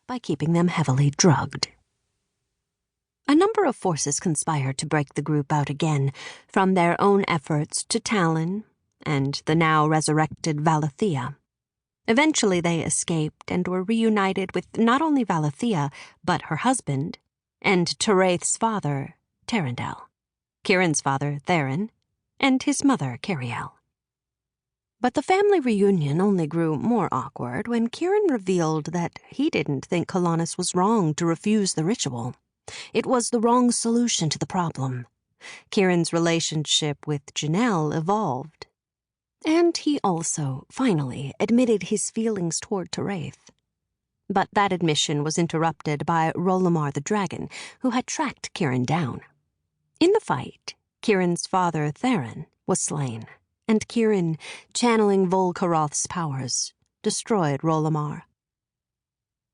by keeping them heavily drugged. A number of forces conspired to break the group out again, from their own efforts to Talon and the now resurrected Valencia. Eventually they escaped and were reunited with not only Valencia, but her husband, and Teraith's father, Terendel, Kihrin's father, Therin, and his mother, Kiriel. But the family reunion only grew more awkward when Kihrin revealed that he didn't think Kalanis was wrong to refuse the ritual. It was the wrong solution to the problem. Kihrin's relationship with Janelle evolved. And he also, finally, admitted his feelings toward Teraith. But that admission was interrupted by Rolamar the dragon, who had tracked Kihrin down. In the fight, Kihrin's father, Therin, was slain, and Kihrin, channeling Volkaroth's powers, destroyed Rolamar.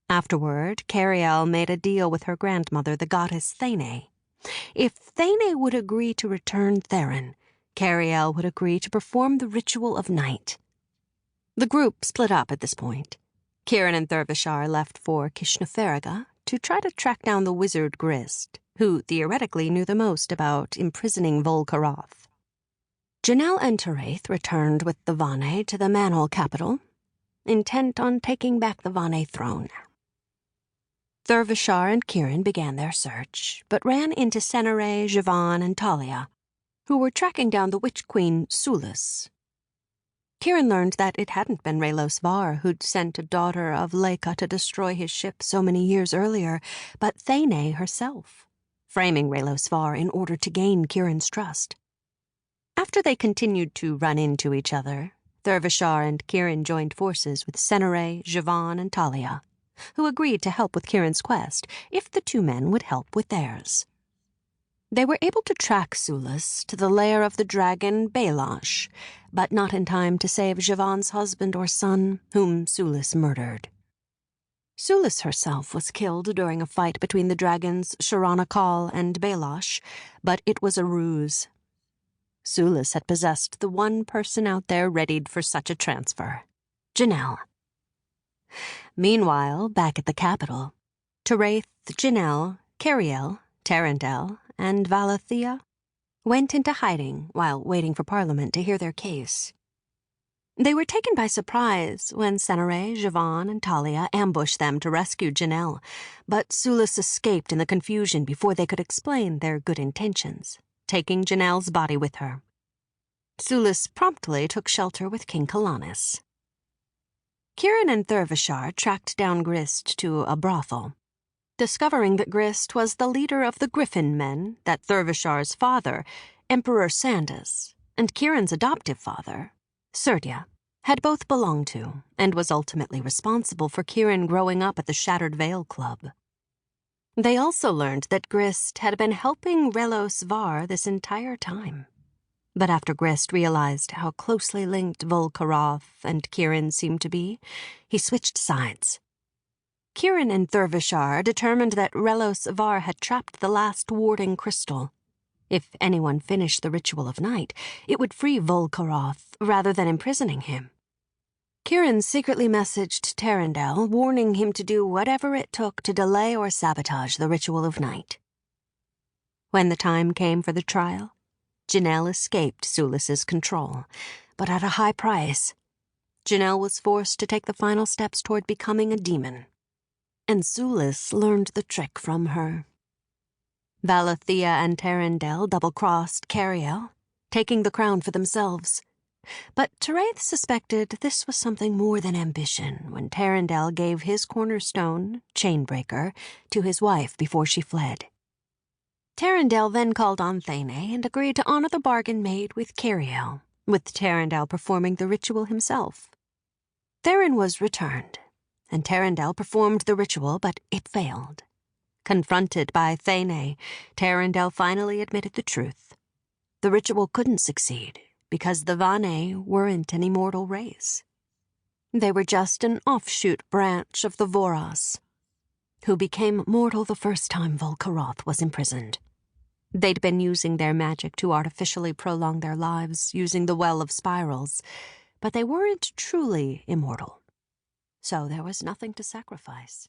Afterward, Kiriel made a deal with her grandmother, the goddess Thane. If Thane would agree to return Therin, Kiriel would agree to perform the ritual of night. The group split up at this point. Kihrin and Thurvashar left for Kishneferiga to try to track down the wizard Grist, who theoretically knew the most about imprisoning Volkaroth. Janelle and Teraith returned with the Vane to the Manhole capital, intent on taking back the Vane throne. Thurvashar and Kihrin began their search, but ran into Senere, Javan, and Talia, who were tracking down the witch queen Sulis. Kihrin learned that it hadn't been Raylos Var who'd sent a daughter of Leica to destroy his ship so many years earlier, but Thane herself, framing Raylos Var in order to gain Kihrin's trust. After they continued to run into each other, Thurvashar and Kihrin joined forces with Senere, Javan, and Talia, who agreed to help with Kihrin's quest if the two men would help with theirs. They were able to track Sulis to the lair of the dragon Bailash, but not in time to save Javan's husband or son, whom Sulis murdered. Sulis herself was killed during a fight between the dragons Sharanakal and Bailash, but it was a ruse. Sulis had possessed the one person out there readied for such a transfer, Janelle. Meanwhile, back at the capital, Teraith, Janelle, Kiriel, Terendel, and Valencia went into hiding while waiting for Parliament to hear their case. They were taken by surprise when Senere, Javan, and Talia ambushed them to rescue Janelle, but Sulis escaped in the confusion before they could explain their good intentions, taking Janelle's body with her. Sulis promptly took shelter with King Kalanis. Kihrin and Thurvashar tracked down Grist to a brothel, discovering that Grist was the leader of the Griffin men that Thurvashar's father, Emperor Sandus, and Kihrin's adoptive father, Serdia, had both belonged to, and was ultimately responsible for Kihrin growing up at the Shattered Veil Club. They also learned that Grist had been helping Raylos Var this entire time. But after Grist realized how closely linked Volkaroth and Kihrin seemed to be, he switched sides. Kihrin and Thurvashar determined that Raylos Var had trapped the last warding crystal. If anyone finished the ritual of night, it would free Volkaroth rather than imprisoning him. Kihrin secretly messaged Terendel, warning him to do whatever it took to delay or sabotage the ritual of night. When the time came for the trial, Janelle escaped Sulis's control, but at a high price. Janelle was forced to take the final steps toward becoming a demon, and Sulis learned the trick from her. Valencia and Terendel double-crossed Kiriel, taking the crown for themselves. But Teraith suspected this was something more than ambition when Terendel gave his cornerstone, Chainbreaker, to his wife before she fled. Terendel then called on Thane and agreed to honor the bargain made with Kiriel, with Terendel performing the ritual himself. Therin was returned, and Terendel performed the ritual, but it failed. Confronted by Thane, Terendel finally admitted the truth. The ritual couldn't succeed because the Vane weren't an immortal race. They were just an offshoot branch of the Voras, who became mortal the first time Volkaroth was imprisoned. They'd been using their magic to artificially prolong their lives using the Well of Spirals, but they weren't truly immortal. So there was nothing to sacrifice.